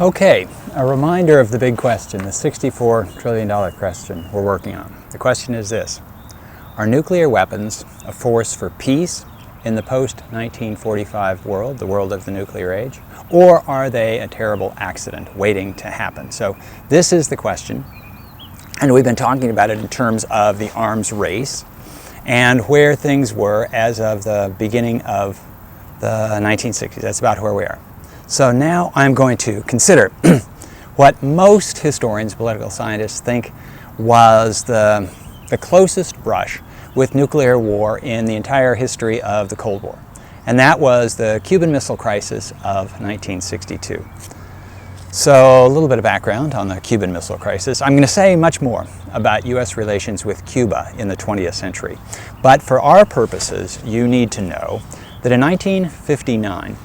Okay, a reminder of the big question, the $64 trillion question we're working on. The question is this: are nuclear weapons a force for peace in the post-1945 world, the world of the nuclear age, or are they a terrible accident waiting to happen? So this is the question, and we've been talking about it in terms of the arms race and where things were as of the beginning of the 1960s. That's about where we are. So now I'm going to consider what most historians, political scientists, think was the closest brush with nuclear war in the entire history of the Cold War. And that was the Cuban Missile Crisis of 1962. So a little bit of background on the Cuban Missile Crisis. I'm going to say much more about U.S. relations with Cuba in the 20th century. But for our purposes, you need to know that in 1959,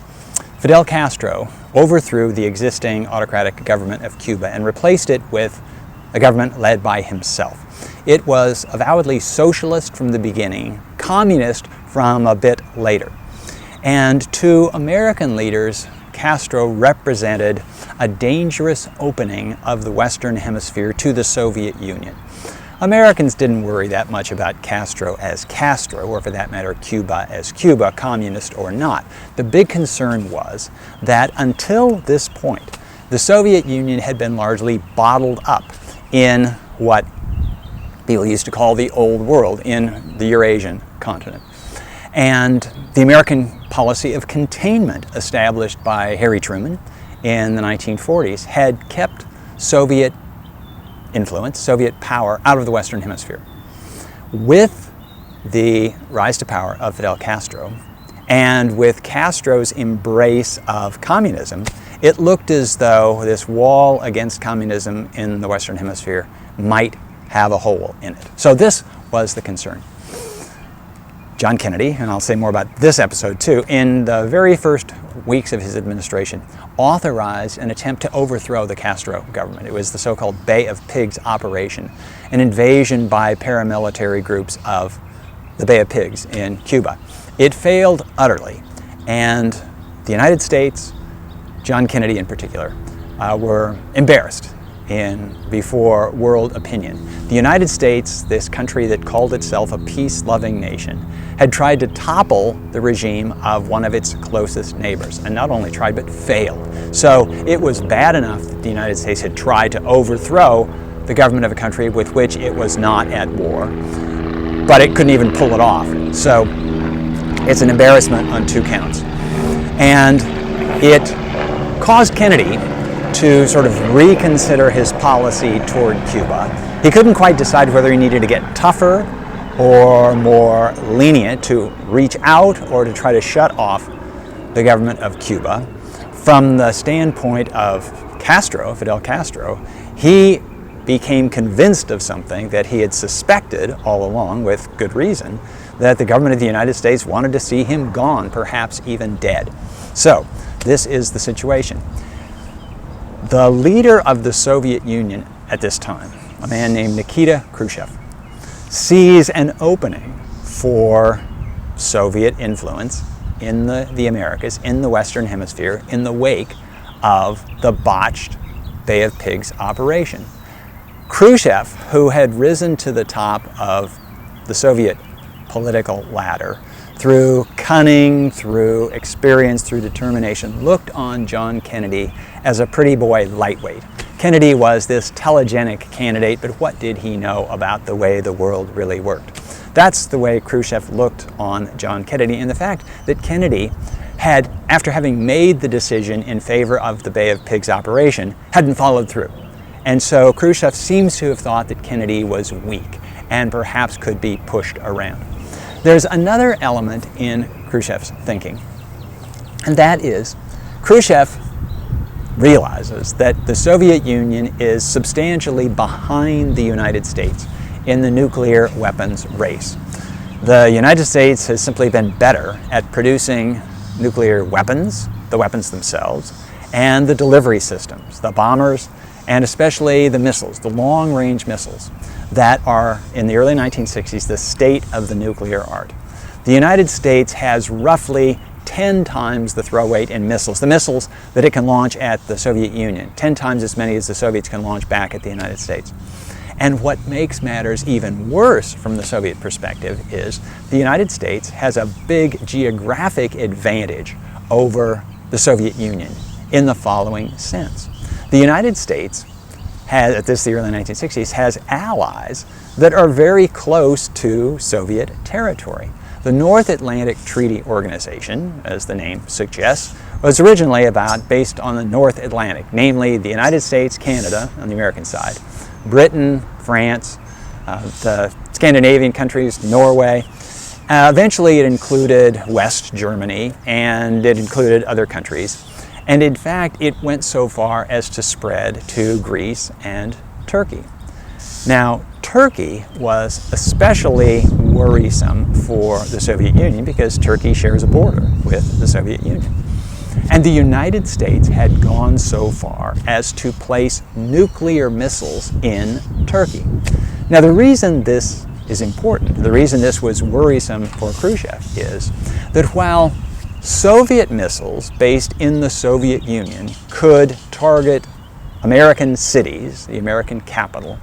Fidel Castro overthrew the existing autocratic government of Cuba and replaced it with a government led by himself. It was avowedly socialist from the beginning, communist from a bit later. And to American leaders, Castro represented a dangerous opening of the Western Hemisphere to the Soviet Union. Americans didn't worry that much about Castro as Castro, or for that matter, Cuba as Cuba, communist or not. The big concern was that until this point, the Soviet Union had been largely bottled up in what people used to call the Old World, in the Eurasian continent. And the American policy of containment established by Harry Truman in the 1940s had kept Soviet influence, Soviet power, out of the Western Hemisphere. With the rise to power of Fidel Castro, and with Castro's embrace of communism, it looked as though this wall against communism in the Western Hemisphere might have a hole in it. So this was the concern. John Kennedy, and I'll say more about this episode too, in the very first weeks of his administration, authorized an attempt to overthrow the Castro government. It was the so-called Bay of Pigs operation, an invasion by paramilitary groups of the Bay of Pigs in Cuba. It failed utterly, and the United States, John Kennedy in particular, were embarrassed before world opinion. The United States, this country that called itself a peace-loving nation, had tried to topple the regime of one of its closest neighbors, and not only tried but failed. So it was bad enough that the United States had tried to overthrow the government of a country with which it was not at war, but it couldn't even pull it off. So it's an embarrassment on two counts. And it caused Kennedy to sort of reconsider his policy toward Cuba. He couldn't quite decide whether he needed to get tougher or more lenient, to reach out or to try to shut off the government of Cuba. From the standpoint of Castro, Fidel Castro, he became convinced of something that he had suspected all along, with good reason, that the government of the United States wanted to see him gone, perhaps even dead. So this is the situation. The leader of the Soviet Union at this time, a man named Nikita Khrushchev, sees an opening for Soviet influence in the Americas, in the Western Hemisphere, in the wake of the botched Bay of Pigs operation. Khrushchev, who had risen to the top of the Soviet political ladder through cunning, through experience, through determination, looked on John Kennedy as a pretty boy lightweight. Kennedy was this telegenic candidate, but what did he know about the way the world really worked? That's the way Khrushchev looked on John Kennedy, and the fact that Kennedy had, after having made the decision in favor of the Bay of Pigs operation, hadn't followed through. And so Khrushchev seems to have thought that Kennedy was weak and perhaps could be pushed around. There's another element in Khrushchev's thinking, and that is Khrushchev realizes that the Soviet Union is substantially behind the United States in the nuclear weapons race. The United States has simply been better at producing nuclear weapons, the weapons themselves, and the delivery systems, the bombers, and especially the missiles, the long-range missiles that are, in the early 1960s, the state of the nuclear art. The United States has roughly 10 times the throw weight in missiles, the missiles that it can launch at the Soviet Union, 10 times as many as the Soviets can launch back at the United States. And what makes matters even worse from the Soviet perspective is the United States has a big geographic advantage over the Soviet Union in the following sense. The United States has, at the early 1960s, has allies that are very close to Soviet territory. The North Atlantic Treaty Organization, as the name suggests, was originally based on the North Atlantic, namely the United States, Canada on the American side, Britain, France, the Scandinavian countries, Norway. Eventually it included West Germany, and it included other countries. And in fact, it went so far as to spread to Greece and Turkey. Now, Turkey was especially worrisome for the Soviet Union because Turkey shares a border with the Soviet Union. And the United States had gone so far as to place nuclear missiles in Turkey. Now, the reason this is important, the reason this was worrisome for Khrushchev is that while Soviet missiles based in the Soviet Union could target American cities, the American capital,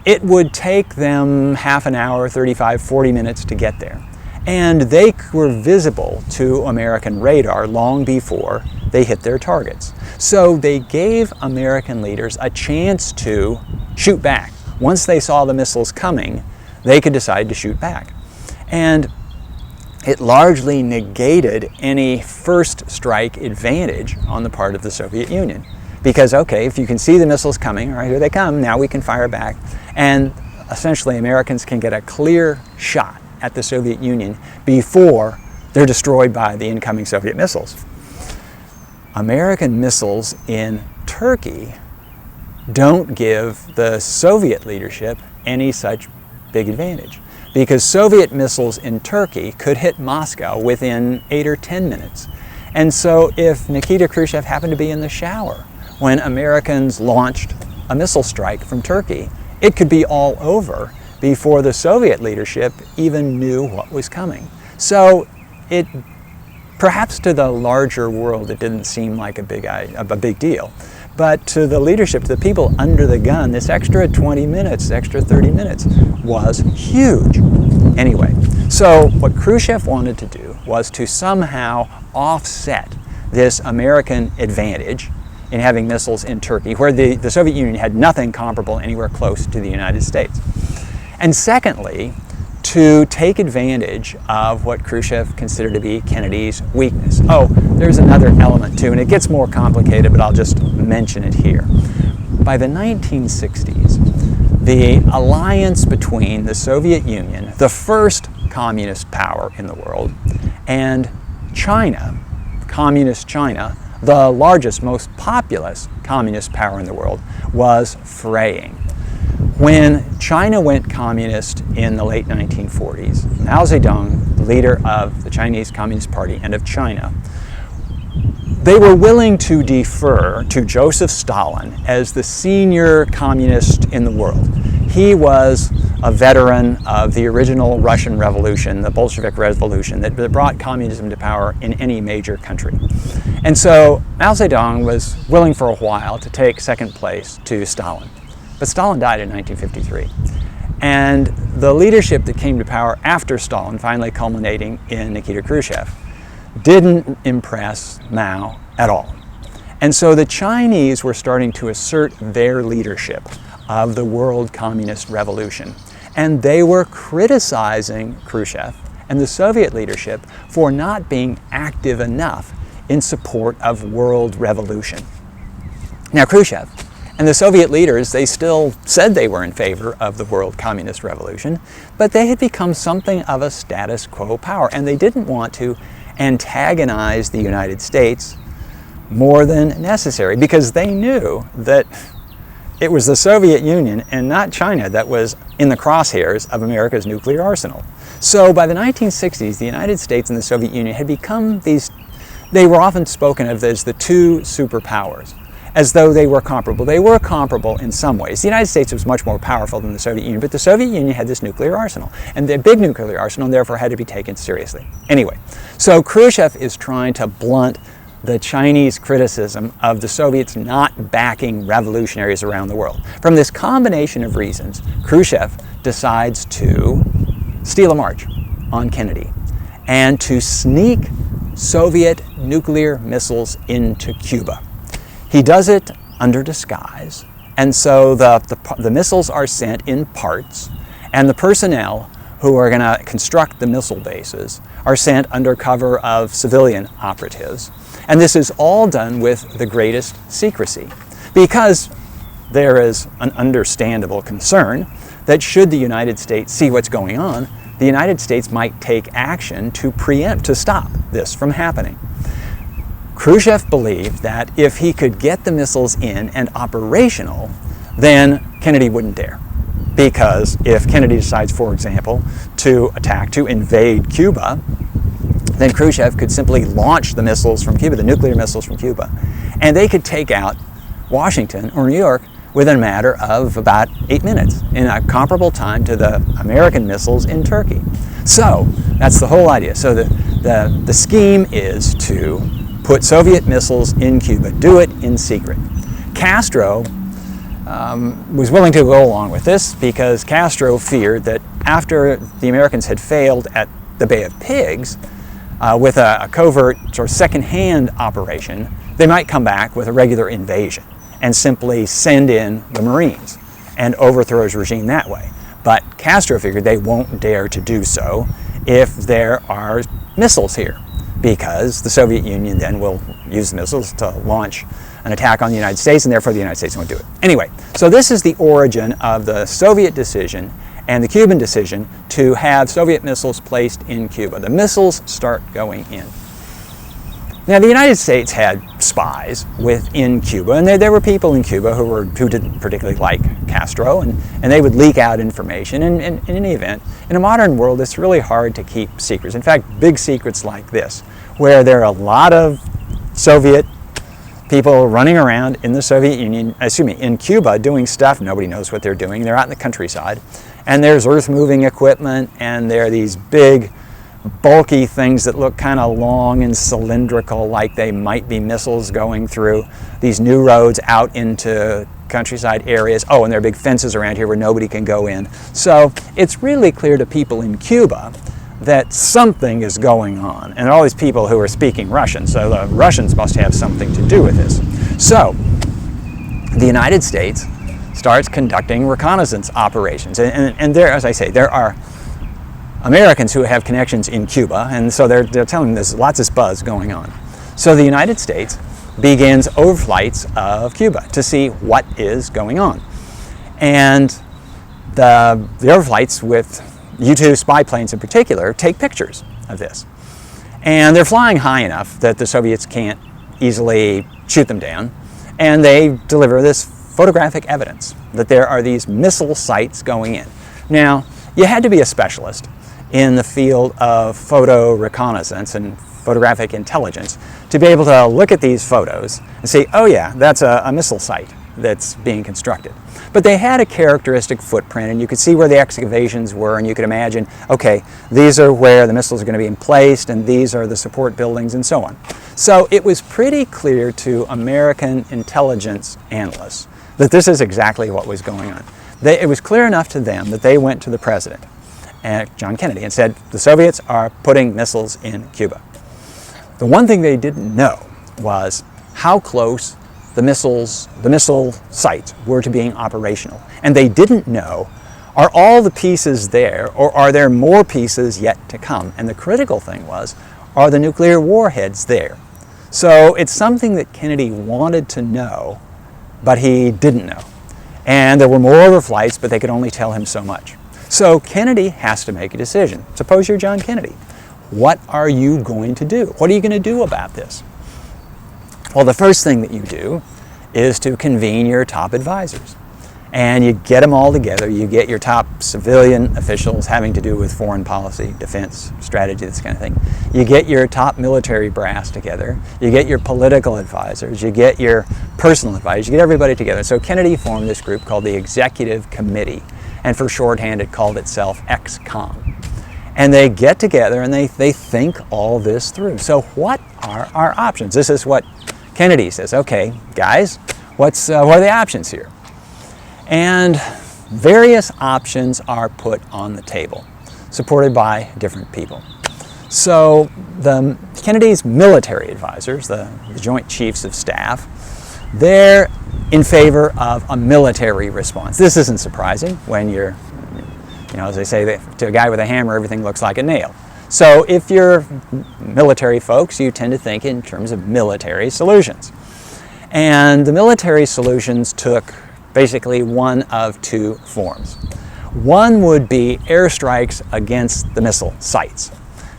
it would take them half an hour, 35, 40 minutes to get there. And they were visible to American radar long before they hit their targets. So they gave American leaders a chance to shoot back. Once they saw the missiles coming, they could decide to shoot back. And it largely negated any first strike advantage on the part of the Soviet Union. Because, okay, if you can see the missiles coming, all right, here they come, now we can fire back. And essentially Americans can get a clear shot at the Soviet Union before they're destroyed by the incoming Soviet missiles. American missiles in Turkey don't give the Soviet leadership any such big advantage, because Soviet missiles in Turkey could hit Moscow within 8 or 10 minutes. And so if Nikita Khrushchev happened to be in the shower when Americans launched a missile strike from Turkey, it could be all over before the Soviet leadership even knew what was coming. So it, perhaps to the larger world, it didn't seem like a big deal. But to the leadership, to the people under the gun, this extra 20 minutes, extra 30 minutes was huge. Anyway, so what Khrushchev wanted to do was to somehow offset this American advantage in having missiles in Turkey, where the Soviet Union had nothing comparable anywhere close to the United States. And secondly, to take advantage of what Khrushchev considered to be Kennedy's weakness. Oh, there's another element too, and it gets more complicated, but I'll just mention it here. By the 1960s, the alliance between the Soviet Union, the first communist power in the world, and China, communist China, the largest, most populous communist power in the world, was fraying. When China went communist in the late 1940s, Mao Zedong, leader of the Chinese Communist Party and of China, they were willing to defer to Joseph Stalin as the senior communist in the world. He was a veteran of the original Russian Revolution, the Bolshevik Revolution, that brought communism to power in any major country. And so Mao Zedong was willing for a while to take second place to Stalin. But Stalin died in 1953. And the leadership that came to power after Stalin, finally culminating in Nikita Khrushchev, didn't impress Mao at all. And so the Chinese were starting to assert their leadership of the world communist revolution. And they were criticizing Khrushchev and the Soviet leadership for not being active enough in support of world revolution. Now, Khrushchev and the Soviet leaders, they still said they were in favor of the world communist revolution, but they had become something of a status quo power, and they didn't want to antagonize the United States more than necessary, because they knew that it was the Soviet Union and not China that was in the crosshairs of America's nuclear arsenal. So by the 1960s, the United States and the Soviet Union had become they were often spoken of as the two superpowers. as though they were comparable. They were comparable in some ways. The United States was much more powerful than the Soviet Union, but the Soviet Union had this nuclear arsenal, and the big nuclear arsenal, and therefore had to be taken seriously. Anyway, so Khrushchev is trying to blunt the Chinese criticism of the Soviets not backing revolutionaries around the world. From this combination of reasons, Khrushchev decides to steal a march on Kennedy and to sneak Soviet nuclear missiles into Cuba. He does it under disguise, and so the missiles are sent in parts, and the personnel who are going to construct the missile bases are sent under cover of civilian operatives. And this is all done with the greatest secrecy, because there is an understandable concern that should the United States see what's going on, the United States might take action to preempt, to stop this from happening. Khrushchev believed that if he could get the missiles in and operational, then Kennedy wouldn't dare. Because if Kennedy decides, for example, to invade Cuba, then Khrushchev could simply launch the missiles from Cuba, the nuclear missiles from Cuba, and they could take out Washington or New York within a matter of about 8 minutes, in a comparable time to the American missiles in Turkey. So that's the whole idea. So the scheme is to put Soviet missiles in Cuba, do it in secret. Castro was willing to go along with this because Castro feared that after the Americans had failed at the Bay of Pigs with a covert sort of second-hand operation, they might come back with a regular invasion and simply send in the Marines and overthrow his regime that way. But Castro figured they won't dare to do so if there are missiles here, because the Soviet Union then will use the missiles to launch an attack on the United States, and therefore the United States won't do it. Anyway, so this is the origin of the Soviet decision and the Cuban decision to have Soviet missiles placed in Cuba. The missiles start going in. Now, the United States had spies within Cuba, and there were people in Cuba who didn't particularly like Castro, and they would leak out information. And in any event, in a modern world, it's really hard to keep secrets. In fact, big secrets like this, where there are a lot of Soviet people running around in the Soviet Union, in Cuba, doing stuff. Nobody knows what they're doing. They're out in the countryside, and there's earth-moving equipment, and there are these big, bulky things that look kind of long and cylindrical, like they might be missiles going through these new roads out into countryside areas. Oh, and there are big fences around here where nobody can go in. So it's really clear to people in Cuba that something is going on, and all these people who are speaking Russian, so the Russians must have something to do with this. So the United States starts conducting reconnaissance operations, and there, as I say, there are Americans who have connections in Cuba, and so they're telling them there's lots of buzz going on. So the United States begins overflights of Cuba to see what is going on. And the overflights with U-2 spy planes in particular take pictures of this. And they're flying high enough that the Soviets can't easily shoot them down, and they deliver this photographic evidence that there are these missile sites going in. Now, you had to be a specialist in the field of photo reconnaissance and photographic intelligence to be able to look at these photos and say, oh yeah, that's a missile site that's being constructed. But they had a characteristic footprint, and you could see where the excavations were, and you could imagine, okay, these are where the missiles are going to be placed, and these are the support buildings, and so on. So it was pretty clear to American intelligence analysts that this is exactly what was going on. It was clear enough to them that they went to the president, John Kennedy, and said, the Soviets are putting missiles in Cuba. The one thing they didn't know was how close the missile sites were to being operational. And they didn't know, are all the pieces there, or are there more pieces yet to come? And the critical thing was, are the nuclear warheads there? So it's something that Kennedy wanted to know, but he didn't know. And there were more overflights, but they could only tell him so much. So Kennedy has to make a decision. Suppose you're John Kennedy. What are you going to do? What are you going to do about this? Well, the first thing that you do is to convene your top advisors. And you get them all together. You get your top civilian officials having to do with foreign policy, defense, strategy, this kind of thing. You get your top military brass together. You get your political advisors. You get your personal advisors. You get everybody together. So Kennedy formed this group called the Executive Committee. And for shorthand, it called itself XCOM. And they get together and they think all this through. So what are our options? This is what Kennedy says. Okay, guys, what are the options here? And various options are put on the table, supported by different people. So Kennedy's military advisors, the Joint Chiefs of Staff, they're in favor of a military response. This isn't surprising when you're, as they say, to a guy with a hammer, everything looks like a nail. So if you're military folks, you tend to think in terms of military solutions. And the military solutions took basically one of two forms. One would be airstrikes against the missile sites.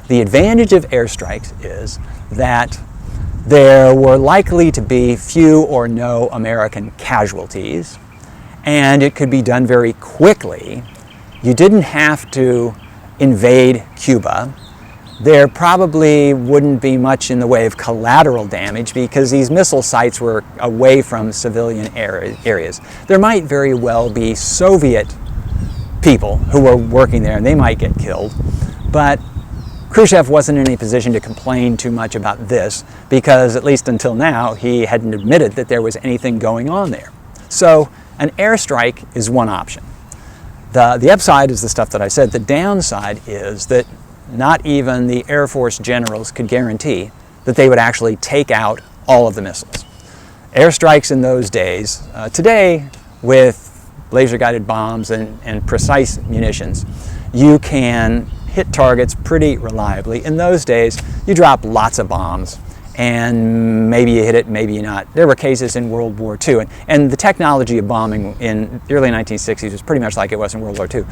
The advantage of airstrikes is that there were likely to be few or no American casualties, and it could be done very quickly. You didn't have to invade Cuba. There probably wouldn't be much in the way of collateral damage because these missile sites were away from civilian areas. There might very well be Soviet people who were working there and they might get killed, but Khrushchev wasn't in any position to complain too much about this because, at least until now, he hadn't admitted that there was anything going on there. So an airstrike is one option. The upside is the stuff that I said. The downside is that not even the Air Force generals could guarantee that they would actually take out all of the missiles. Airstrikes in those days, today with laser-guided bombs and precise munitions, you can hit targets pretty reliably. In those days, you drop lots of bombs and maybe you hit it, maybe not. There were cases in World War II, and the technology of bombing in the early 1960s was pretty much like it was in World War II.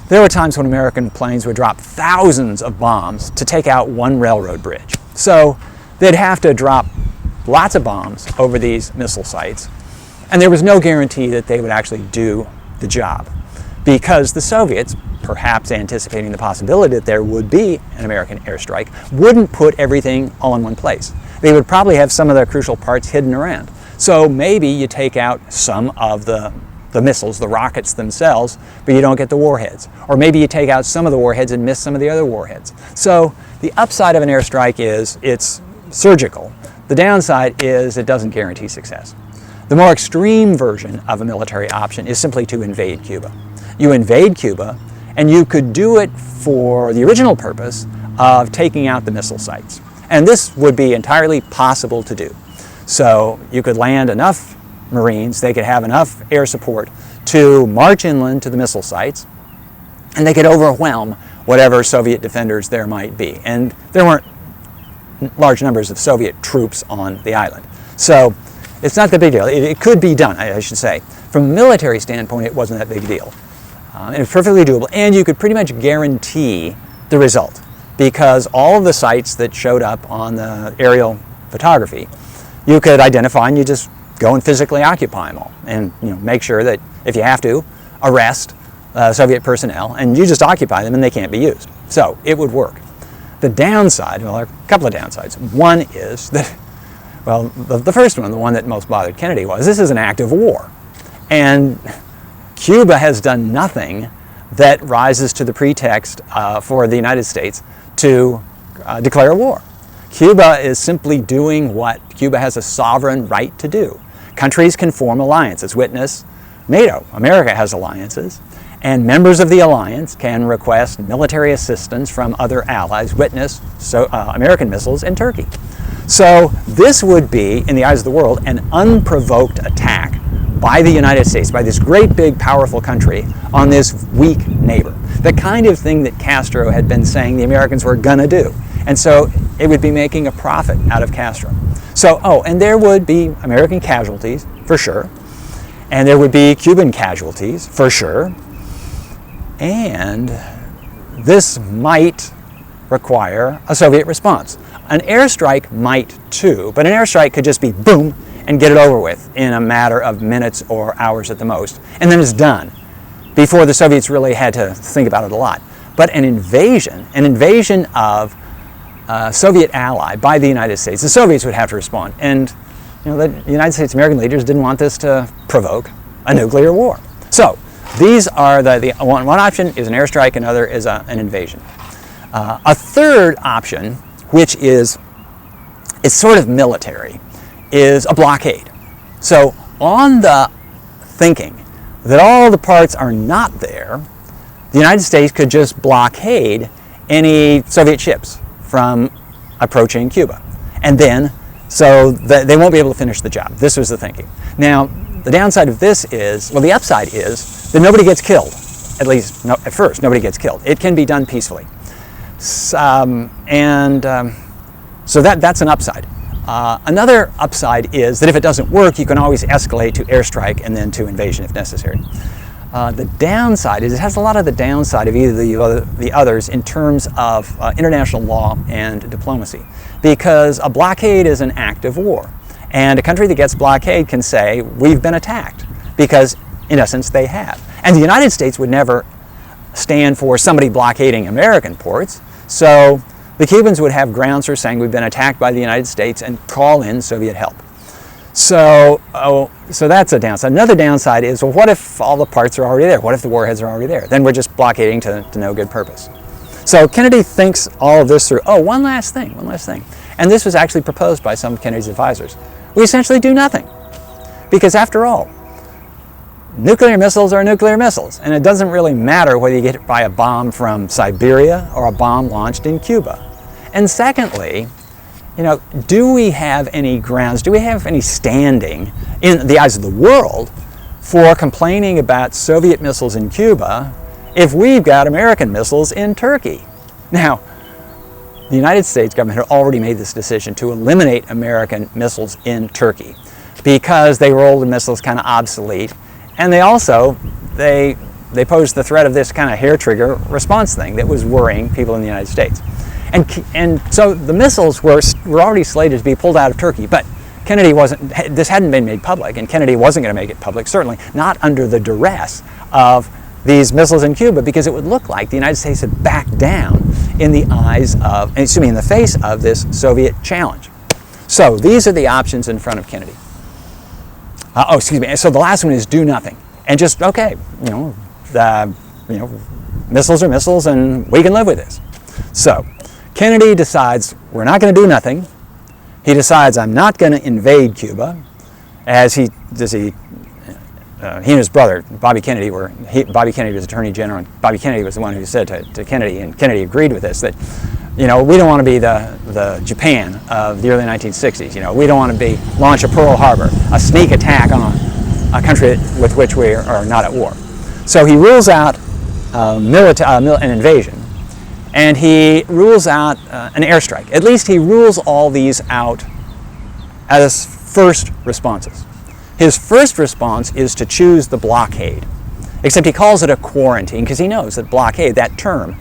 There were times when American planes would drop thousands of bombs to take out one railroad bridge. So they'd have to drop lots of bombs over these missile sites, and there was no guarantee that they would actually do the job because the Soviets, perhaps anticipating the possibility that there would be an American airstrike, wouldn't put everything all in one place. They would probably have some of the crucial parts hidden around. So maybe you take out some of the missiles, the rockets themselves, but you don't get the warheads. Or maybe you take out some of the warheads and miss some of the other warheads. So the upside of an airstrike is it's surgical. The downside is it doesn't guarantee success. The more extreme version of a military option is simply to invade Cuba. You invade Cuba, and you could do it for the original purpose of taking out the missile sites. And this would be entirely possible to do. So you could land enough Marines, they could have enough air support to march inland to the missile sites, and they could overwhelm whatever Soviet defenders there might be. And there weren't large numbers of Soviet troops on the island. So it's not the big deal. It could be done, I should say. From a military standpoint, it wasn't that big a deal. It was perfectly doable, and you could pretty much guarantee the result because all of the sites that showed up on the aerial photography, you could identify and you just go and physically occupy them all and make sure that if you have to, arrest Soviet personnel and you just occupy them and they can't be used. So it would work. The downside, well, there are a couple of downsides. One is that, well, the first one, the one that most bothered Kennedy was this is an act of war. And Cuba has done nothing that rises to the pretext for the United States to declare war. Cuba is simply doing what Cuba has a sovereign right to do. Countries can form alliances. Witness NATO. America has alliances. And members of the alliance can request military assistance from other allies. Witness American missiles in Turkey. So this would be, in the eyes of the world, an unprovoked attack by the United States, by this great big powerful country, on this weak neighbor. The kind of thing that Castro had been saying the Americans were gonna do. And so it would be making a profit out of Castro. So, and there would be American casualties, for sure. And there would be Cuban casualties, for sure. And this might require a Soviet response. An airstrike might too, but an airstrike could just be boom, and get it over with in a matter of minutes or hours at the most. And then it's done, before the Soviets really had to think about it a lot. But an invasion of a Soviet ally by the United States, the Soviets would have to respond. And the United States American leaders didn't want this to provoke a nuclear war. So these are one option is an airstrike, another is an invasion. A third option, which is sort of military, is a blockade. So on the thinking that all the parts are not there, the United States could just blockade any Soviet ships from approaching Cuba. And then, so that they won't be able to finish the job. This was the thinking. Now, the downside of this is, well, the upside is that nobody gets killed. At least, at first, nobody gets killed. It can be done peacefully. So that's an upside. Another upside is that if it doesn't work, you can always escalate to airstrike and then to invasion if necessary. The downside is it has a lot of the downside of either the others in terms of international law and diplomacy, because a blockade is an act of war. And a country that gets blockade can say, we've been attacked, because in essence they have. And the United States would never stand for somebody blockading American ports, so the Cubans would have grounds for saying we've been attacked by the United States and call in Soviet help. So that's a downside. Another downside is, well, what if all the parts are already there? What if the warheads are already there? Then we're just blockading to no good purpose. So Kennedy thinks all of this through. Oh, one last thing. And this was actually proposed by some of Kennedy's advisors. We essentially do nothing. Because after all, nuclear missiles are nuclear missiles, and it doesn't really matter whether you get hit by a bomb from Siberia or a bomb launched in Cuba. And secondly, do we have any grounds, do we have any standing in the eyes of the world for complaining about Soviet missiles in Cuba if we've got American missiles in Turkey? Now, the United States government had already made this decision to eliminate American missiles in Turkey because they rolled the missiles kind of obsolete. And they also, they posed the threat of this kind of hair trigger response thing that was worrying people in the United States. And so the missiles were already slated to be pulled out of Turkey, but this hadn't been made public, and Kennedy wasn't going to make it public, certainly not under the duress of these missiles in Cuba, because it would look like the United States had backed down in the face of this Soviet challenge. So these are the options in front of Kennedy. So the last one is do nothing, and just missiles are missiles, and we can live with this. So Kennedy decides we're not going to do nothing. He decides I'm not going to invade Cuba, he and his brother Bobby Kennedy Bobby Kennedy was Attorney General, and Bobby Kennedy was the one who said to Kennedy, and Kennedy agreed with this, that we don't want to be the Japan of the early 1960s. We don't want to launch a Pearl Harbor, a sneak attack on a country with which we are not at war. So he rules out an invasion, and he rules out an airstrike. At least he rules all these out as first responses. His first response is to choose the blockade, except he calls it a quarantine because he knows that blockade, that term,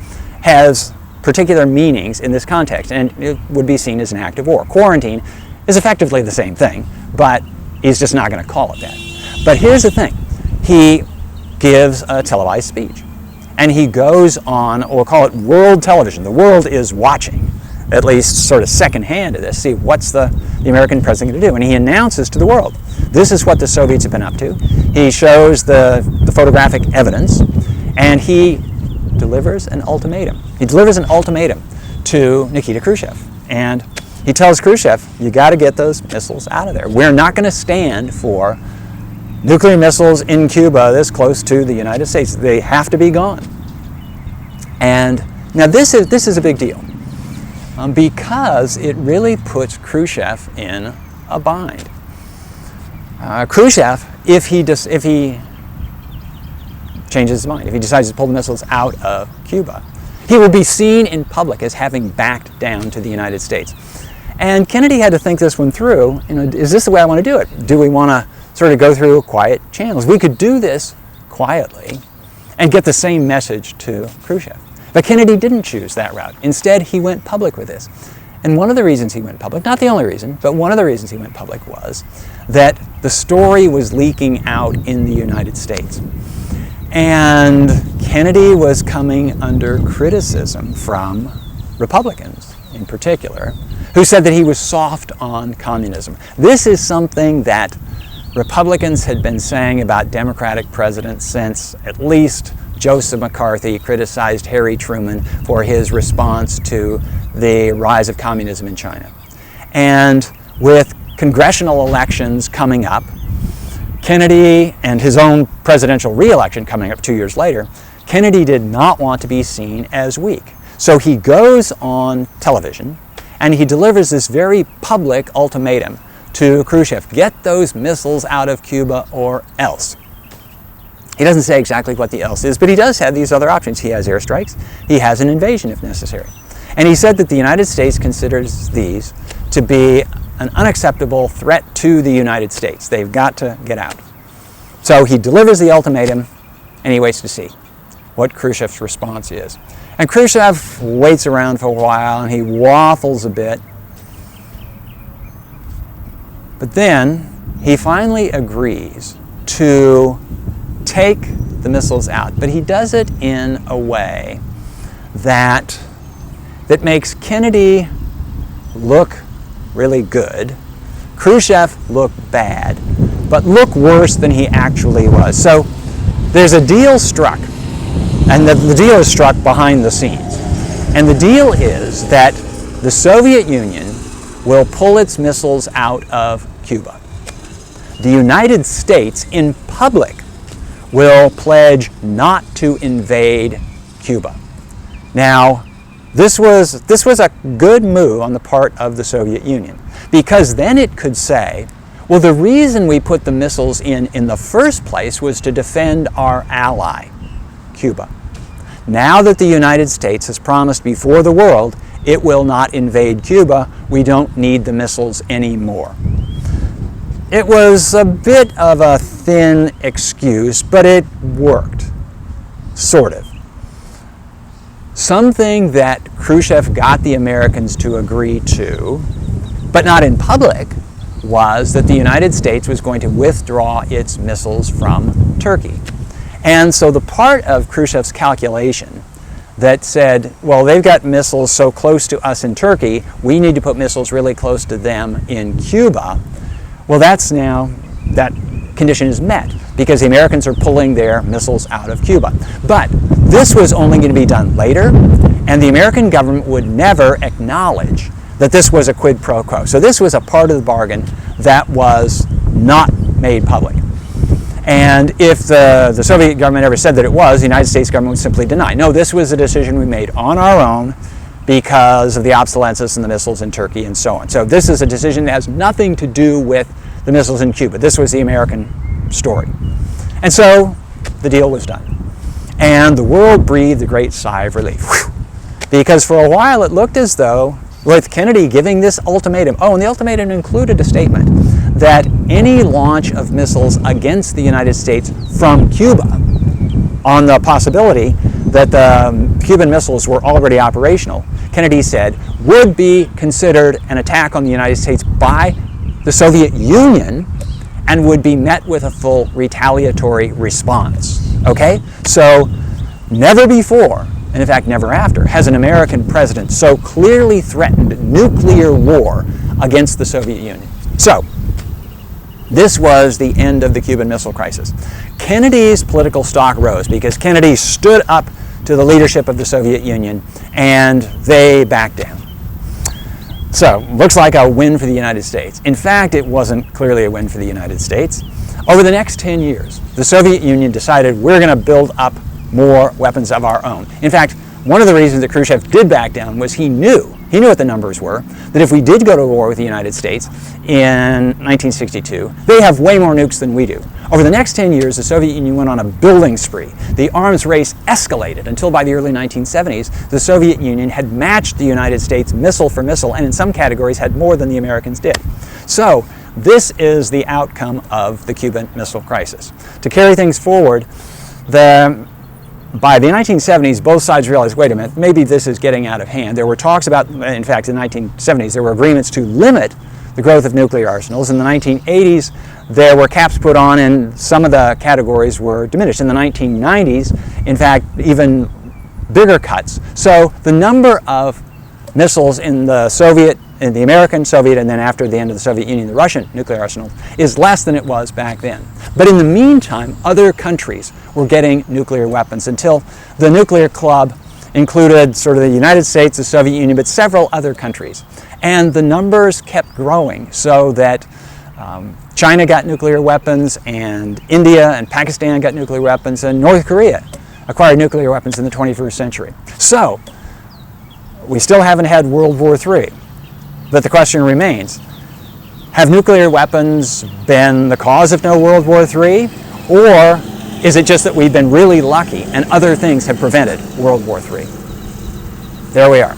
has particular meanings in this context, and it would be seen as an act of war. Quarantine is effectively the same thing, but he's just not going to call it that. But here's the thing. He gives a televised speech, and he goes on, we'll call it world television. The world is watching, at least sort of secondhand to this, see what's the American president going to do. And he announces to the world, this is what the Soviets have been up to. He shows the photographic evidence, and he delivers an ultimatum. He delivers an ultimatum to Nikita Khrushchev. And he tells Khrushchev, you got to get those missiles out of there. We're not going to stand for nuclear missiles in Cuba this close to the United States. They have to be gone. And now this is a big deal because it really puts Khrushchev in a bind. Khrushchev, if he changes his mind, if he decides to pull the missiles out of Cuba, he will be seen in public as having backed down to the United States. And Kennedy had to think this one through. Is this the way I want to do it? Do we want to sort of go through quiet channels? We could do this quietly and get the same message to Khrushchev. But Kennedy didn't choose that route. Instead, he went public with this. And one of the reasons he went public, not the only reason, but one of the reasons he went public was that the story was leaking out in the United States. And Kennedy was coming under criticism from Republicans in particular, who said that he was soft on communism. This is something that Republicans had been saying about Democratic presidents since at least Joseph McCarthy criticized Harry Truman for his response to the rise of communism in China. And with congressional elections coming up, Kennedy and his own presidential re-election coming up 2 years later, Kennedy did not want to be seen as weak. So he goes on television and he delivers this very public ultimatum to Khrushchev: get those missiles out of Cuba or else. He doesn't say exactly what the else is, but he does have these other options. He has airstrikes, he has an invasion if necessary. And he said that the United States considers these to be an unacceptable threat to the United States. They've got to get out. So he delivers the ultimatum and he waits to see what Khrushchev's response is. And Khrushchev waits around for a while and he waffles a bit. But then he finally agrees to take the missiles out. But he does it in a way that makes Kennedy look really good, Khrushchev look bad, but look worse than he actually was. So there's a deal struck, and the deal is struck behind the scenes. And the deal is that the Soviet Union will pull its missiles out of Cuba. The United States, in public, will pledge not to invade Cuba. Now, this was a good move on the part of the Soviet Union, because then it could say, well, the reason we put the missiles in the first place was to defend our ally, Cuba. Now that the United States has promised before the world it will not invade Cuba, we don't need the missiles anymore. It was a bit of a thin excuse, but it worked, sort of. Something that Khrushchev got the Americans to agree to, but not in public, was that the United States was going to withdraw its missiles from Turkey. And so the part of Khrushchev's calculation that said, well, they've got missiles so close to us in Turkey, we need to put missiles really close to them in Cuba, well, that's now, that condition is met, because the Americans are pulling their missiles out of Cuba. But this was only going to be done later, and the American government would never acknowledge that this was a quid pro quo. So this was a part of the bargain that was not made public. And if the Soviet government ever said that it was, the United States government would simply deny. No, this was a decision we made on our own because of the obsolescence in the missiles in Turkey and so on. So this is a decision that has nothing to do with the missiles in Cuba. This was the American story. And so the deal was done. And the world breathed a great sigh of relief. Whew. Because for a while it looked as though, with Kennedy giving this ultimatum, and the ultimatum included a statement that any launch of missiles against the United States from Cuba, on the possibility that the Cuban missiles were already operational, Kennedy said, would be considered an attack on the United States by the Soviet Union and would be met with a full retaliatory response. Okay? So never before, and in fact never after, has an American president so clearly threatened nuclear war against the Soviet Union. So this was the end of the Cuban Missile Crisis. Kennedy's political stock rose because Kennedy stood up to the leadership of the Soviet Union and they backed down. So, looks like a win for the United States. In fact, it wasn't clearly a win for the United States. Over the next 10 years, the Soviet Union decided we're going to build up more weapons of our own. In fact, one of the reasons that Khrushchev did back down was he knew what the numbers were, that if we did go to war with the United States in 1962, they have way more nukes than we do. Over the next 10 years, the Soviet Union went on a building spree. The arms race escalated until by the early 1970s, the Soviet Union had matched the United States missile for missile, and in some categories had more than the Americans did. So this is the outcome of the Cuban Missile Crisis. To carry things forward, by the 1970s, both sides realized, wait a minute, maybe this is getting out of hand. There were talks about, in fact, in the 1970s, there were agreements to limit the growth of nuclear arsenals. In the 1980s, there were caps put on and some of the categories were diminished. In the 1990s, in fact, even bigger cuts. So the number of missiles in the American, Soviet, and then after the end of the Soviet Union, the Russian nuclear arsenal, is less than it was back then. But in the meantime, other countries were getting nuclear weapons until the nuclear club included sort of the United States, the Soviet Union, but several other countries. And the numbers kept growing so that China got nuclear weapons, and India and Pakistan got nuclear weapons, and North Korea acquired nuclear weapons in the 21st century. So, we still haven't had World War III. But the question remains, have nuclear weapons been the cause of no World War III? Or is it just that we've been really lucky and other things have prevented World War III? There we are.